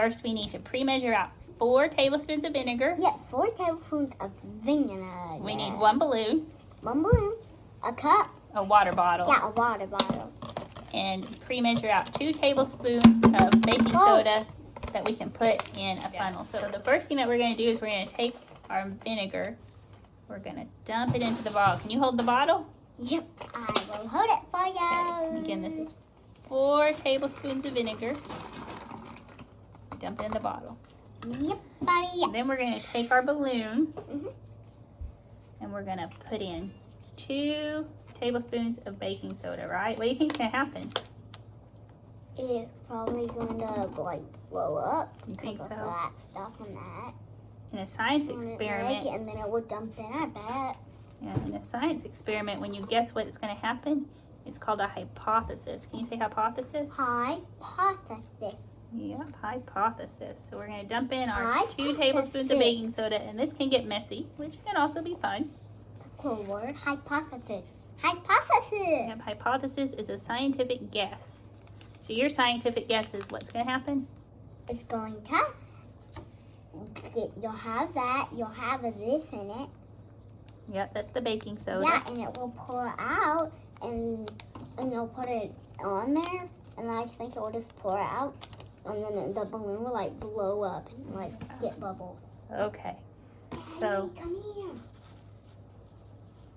first we need to pre-measure out 4 tablespoons of vinegar. Yeah, 4 tablespoons of vinegar. We need 1 balloon. 1 balloon. A cup. A water bottle. Yeah, a water bottle. And pre-measure out 2 tablespoons of baking soda that we can put in a funnel. So the first thing that we're going to do is we're going to take our vinegar. We're going to dump it into the bottle. Can you hold the bottle? Yep, I will hold it for you. Okay. Again, this is 4 tablespoons of vinegar. Dump it in the bottle. Yep, buddy. And then we're going to take our balloon Mm-hmm. and we're going to put in 2 tablespoons of baking soda, right? What do you think is going to happen? It's probably going to like blow up. You think so? That stuff and that. In a science On it, experiment, like, and then it will dump in, I bet. yeah, in a science experiment, when you guess what is going to happen, it's called a hypothesis. Can you say hypothesis? Hypothesis. Yep, hypothesis. So we're going to dump in our 2 Hypothesis. tablespoons of baking soda, and this can get messy, which can also be fun. Cool word. Hypothesis. Hypothesis. Yep, hypothesis is a scientific guess. So your scientific guess is what's going to happen? It's going to you'll have that. You'll have this in it. Yep, that's the baking soda. Yeah, and it will pour out, and you'll put it on there, and I think it will just pour out, and then the balloon will like blow up and like get bubbles. Okay. So, Hey, come here.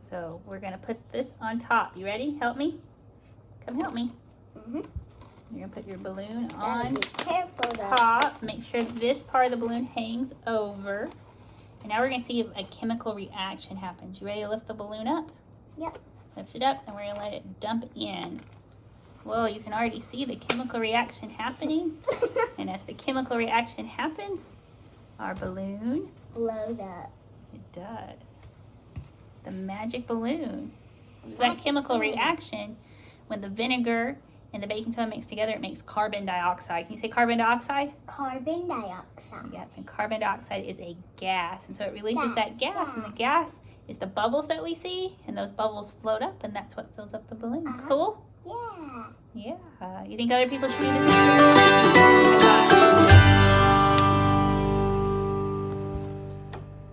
so we're going to put this on top. You ready? Help me. Come help me. Mhm. You're going to put your balloon Gotta on be careful though. top. Make sure this part of the balloon hangs over. And now we're going to see if a chemical reaction happens. You ready to lift the balloon up? Yep. Lift it up, and we're going to let it dump in. Whoa, you can already see the chemical reaction happening. And as the chemical reaction happens, our balloon Blows up. It does. The magic balloon. So that Magic chemical balloon. reaction, when the vinegar and the baking soda mix together, it makes carbon dioxide. Can you say carbon dioxide? Carbon dioxide. Yep, and carbon dioxide is a gas. And so it releases that gas, and the gas. gas is the bubbles that we see, and those bubbles float up, and that's what fills up the balloon. Uh-huh. Cool? Yeah. Yeah. You think other people should do this?